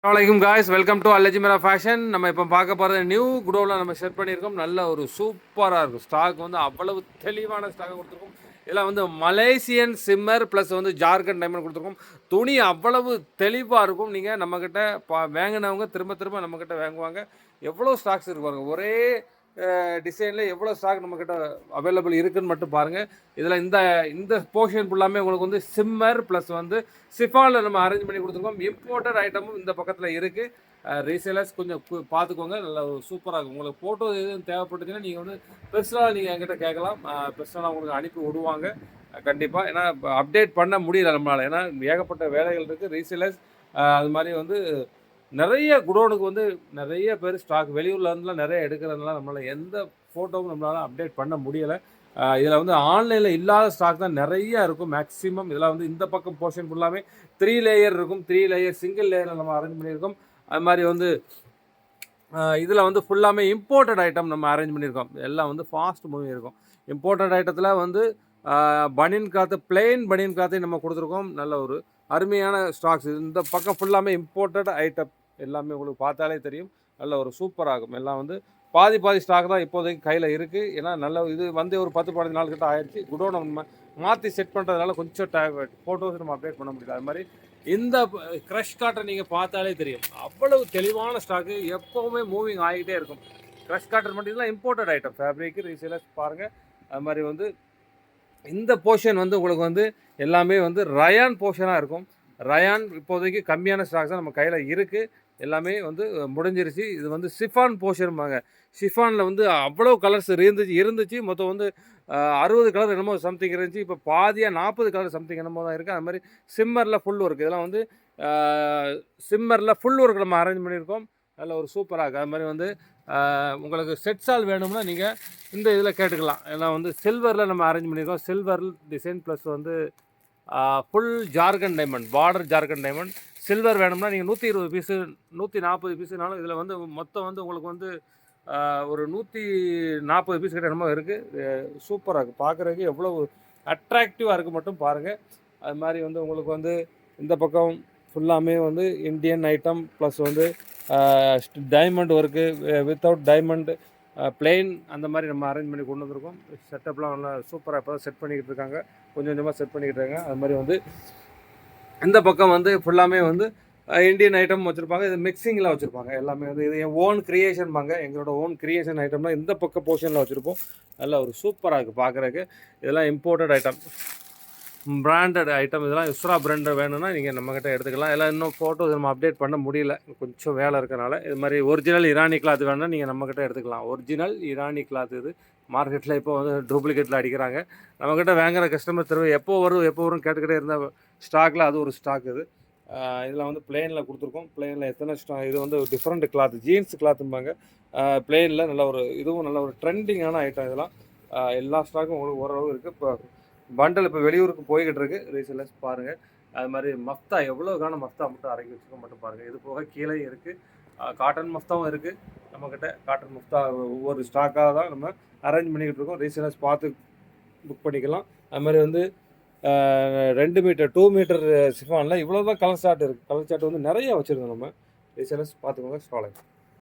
வணக்கம் guys, welcome to அல்லஜிமரா fashion. நம்ம இப்போ பார்க்க போகிறது நியூ குடோவில் நம்ம ஷேர் பண்ணியிருக்கோம். நல்ல ஒரு சூப்பராக இருக்கும். ஸ்டாக் வந்து அவ்வளவு தெளிவான ஸ்டாக் கொடுத்துருக்கோம். இதெல்லாம் வந்து மலேசியன் சிம்மர் ப்ளஸ் வந்து ஜார்க்கண்ட் டைமண்ட் கொடுத்துருக்கோம். துணி அவ்வளவு தெளிவாக இருக்கும். நீங்கள் நம்மக்கிட்ட வாங்கினவங்க திரும்ப திரும்ப நம்மக்கிட்ட வாங்குவாங்க. எவ்வளோ ஸ்டாக்ஸ் இருக்கு பாருங்கள். ஒரே டிசைனில் எவ்வளோ ஸ்டாக் நம்மக்கிட்ட அவைலபிள் இருக்குதுன்னு மட்டும் பாருங்கள். இதில் இந்த இந்த போர்ஷன் ஃபுல்லாமே உங்களுக்கு வந்து சிம்மர் ப்ளஸ் வந்து சிஃபானில் நம்ம அரேஞ்ச் பண்ணி கொடுத்துருக்கோம். இம்போர்ட்டட் ஐட்டமும் இந்த பக்கத்தில் இருக்குது. ரீசேலர்ஸ் கொஞ்சம் பார்த்துக்கோங்க. நல்லா சூப்பராக இருக்கும். உங்களுக்கு ஃபோட்டோ எதுவும் தேவைப்பட்டுச்சுன்னா நீங்கள் வந்து பெருசாக நீங்கள் என்கிட்ட கேட்கலாம். பெருசாக உங்களுக்கு அனுப்பி விடுவாங்க கண்டிப்பாக. ஏன்னா அப்டேட் பண்ண முடியல நம்மளால். ஏன்னா ஏகப்பட்ட வேலைகள் இருக்குது. ரீசேலர்ஸ் அது மாதிரி வந்து நிறைய குடோனுக்கு வந்து நிறைய பேர் ஸ்டாக் வெளியூர்லேருந்துலாம் நிறைய எடுக்கிறதுனால நம்மளால் எந்த ஃபோட்டோவும் நம்மளால் அப்டேட் பண்ண முடியலை. இதில் வந்து ஆன்லைனில் இல்லாத ஸ்டாக் தான் நிறையா இருக்கும் மேக்ஸிமம். இதில் வந்து இந்த பக்கம் போர்ஷன் ஃபுல்லாமே 3 லேயர் இருக்கும். 3 லேயர் சிங்கிள் லேயரில் நம்ம அரேஞ்ச் பண்ணியிருக்கோம். அது மாதிரி வந்து இதில் வந்து ஃபுல்லாமே இம்போர்ட்டட் ஐட்டம் நம்ம அரேஞ்ச் பண்ணியிருக்கோம். எல்லாம் வந்து ஃபாஸ்ட் மூவிங் இருக்கும். இம்போர்ட்டட் ஐட்டத்தில் வந்து பனியன் கிளாத்து, பிளெயின் பனியன் கிளாத்தையும் நம்ம கொடுத்துருக்கோம். நல்ல ஒரு அருமையான ஸ்டாக்ஸ். இந்த பக்கம் ஃபுல்லாமே இம்போர்ட்டட் ஐட்டம் எல்லாமே உங்களுக்கு பார்த்தாலே தெரியும். நல்ல ஒரு சூப்பராகும். எல்லாம் வந்து பாதி ஸ்டாக் தான் இப்போதைக்கு கையில் இருக்குது. ஏன்னா நல்ல இது வந்து ஒரு 10-15 நாள் கிட்ட ஆயிடுச்சு. குடோன் நம்ம மாற்றி செட் பண்ணுறதுனால கொஞ்சம் ஃபோட்டோஸ் நம்ம அப்டேட் பண்ண முடியல. அது மாதிரி இந்த க்ரஷ் காட்டர் நீங்கள் பார்த்தாலே தெரியும். அவ்வளவு தெளிவான ஸ்டாக்கு எப்போவுமே மூவிங் ஆகிட்டே இருக்கும். க்ரஷ் காட்டர் மட்டும் இதெல்லாம் இம்போர்ட்டட் ஐட்டம். ஃபேப்ரிக் ரீசேலர்ஸ் பாருங்கள். அது மாதிரி வந்து இந்த போர்ஷன் வந்து உங்களுக்கு வந்து எல்லாமே வந்து ரயான் போர்ஷனாக இருக்கும். ரயான் இப்போதைக்கு கம்மியான ஸ்டாக்ஸ் தான் நம்ம கையில் இருக்குது. எல்லாமே வந்து முடிஞ்சிருச்சு. இது வந்து ஷிஃபான் போர்ஷன்பாங்க. ஷிஃபானில் வந்து அவ்வளோ கலர்ஸ் இருந்துச்சு. மொத்தம் வந்து 60 கலர் என்னமோ சம்திங் இருந்துச்சு. இப்போ பாதியாக 40 கலர் சம்திங் என்னமோ தான் இருக்குது. அது மாதிரி சிம்மரில் ஃபுல் ஒர்க். இதெல்லாம் வந்து சிம்மரில் ஃபுல் ஒர்க் நம்ம அரேஞ்ச் பண்ணியிருக்கோம். நல்ல ஒரு சூப்பராக இருக்குது. அது மாதிரி வந்து உங்களுக்கு செட் சால் வேணும்னா நீங்கள் இந்த இதில் கேட்டுக்கலாம். ஏன்னா வந்து சில்வரில் நம்ம அரேஞ்ச் பண்ணியிருக்கோம். சில்வர் டிசைன் ப்ளஸ் வந்து full Jharkhand diamond, border Jharkhand diamond. Silver வேணும்னா நீங்கள் 120 பீஸு 140 பீஸுனாலும் இதில் வந்து மொத்தம் வந்து உங்களுக்கு வந்து ஒரு 140 பீஸ் கிட்ட என்னமோ இருக்குது. சூப்பராக இருக்குது. பார்க்குறதுக்கு எவ்வளோ அட்ராக்டிவாக இருக்குது மட்டும் பாருங்கள். அது மாதிரி வந்து உங்களுக்கு வந்து இந்த பக்கம் ஃபுல்லாமே வந்து இந்தியன் ஐட்டம் ப்ளஸ் வந்து diamond work, without diamond, plain அந்த மாதிரி நம்ம அரேஞ்ச் பண்ணி கொண்டு வந்திருக்கோம். செட்டப்லாம் நல்லா சூப்பராக இப்போ தான் செட் பண்ணிக்கிட்டு இருக்காங்க. கொஞ்சம் கொஞ்சமாக செட் பண்ணிக்கிட்டு இருக்காங்க. அது மாதிரி வந்து இந்த பக்கம் வந்து ஃபுல்லாமே வந்து இந்தியன் ஐட்டம் வச்சுருப்பாங்க. இது மிக்சிங்கில் வச்சுருப்பாங்க. எல்லாமே வந்து இது என் ஓன் க்ரியேஷன்பாங்க. எங்களோட ஓன் க்ரியேஷன் ஐட்டம்லாம் இந்த பக்கம் போர்ஷனில் வச்சுருப்போம். நல்லா ஒரு சூப்பராக இருக்குது பார்க்குறதுக்கு. இதெல்லாம் இம்போர்ட்டட் ஐட்டம், பிராண்டட் ஐட்டம். இதெல்லாம் இஸ்ரா பிராண்டட் வேணும்னா நீங்கள் நம்மக்கிட்ட எடுத்துக்கலாம். எல்லாம் இன்னும் ஃபோட்டோஸ் நம்ம அப்டேட் பண்ண முடியல, கொஞ்சம் வேலை இருக்கனால. இது மாதிரி ஒரிஜினல் இரானி கிளாத் வேணும்னா நீங்கள் நம்மக்கிட்ட எடுத்துக்கலாம். ஒரிஜினல் இரானி கிளாத் இது மார்க்கெட்டில் இப்போ வந்து டூப்ளிகேட்டில் அடிக்கிறாங்க. நம்மக்கிட்ட வாங்குகிற கஸ்டமர் திரும்ப எப்போ வரும் கேட்டுக்கிட்டே இருந்த ஸ்டாக்கில் அது ஒரு ஸ்டாக் இது. இதில் வந்து பிளெயினில் கொடுத்துருக்கோம். பிளெயினில் எத்தனை இது வந்து டிஃப்ரெண்ட் கிளாத், ஜீன்ஸ் கிளாத்தும்பாங்க. பிளெயினில் நல்ல ஒரு இதுவும் நல்ல ஒரு ட்ரெண்டிங்கான ஐட்டம். இதெல்லாம் எல்லா ஸ்டாக்கும் உங்களுக்கு ஓரளவு இருக்குது. இப்போ பண்டல் இப்போ வெளியூருக்கு போய்கிட்டு இருக்குது. ரீசேலர்ஸ் பாருங்கள். அது மாதிரி மஃப்தா எவ்வளோக்கான மஃப்தா மட்டும் அரைக்கி வச்சுக்க மட்டும் பாருங்கள். இது போக கீழே இருக்குது காட்டன் மஃப்தாவும் இருக்குது நம்மக்கிட்ட. காட்டன் மஃப்தா ஒவ்வொரு ஸ்டாக்காக தான் நம்ம அரேஞ்ச் பண்ணிக்கிட்டு இருக்கோம். ரீசேலர்ஸ் பார்த்து புக் பண்ணிக்கலாம். அது மாதிரி வந்து 2 மீட்டர் 2 மீட்டர் சிஃபானில் இவ்வளோ தான் கலர் சார்ட் இருக்குது. கலர் சார்ட் வந்து நிறைய வச்சுருக்கோம் நம்ம. ரீசேலர்ஸ் பார்த்துக்கோங்க. ஸ்டாலை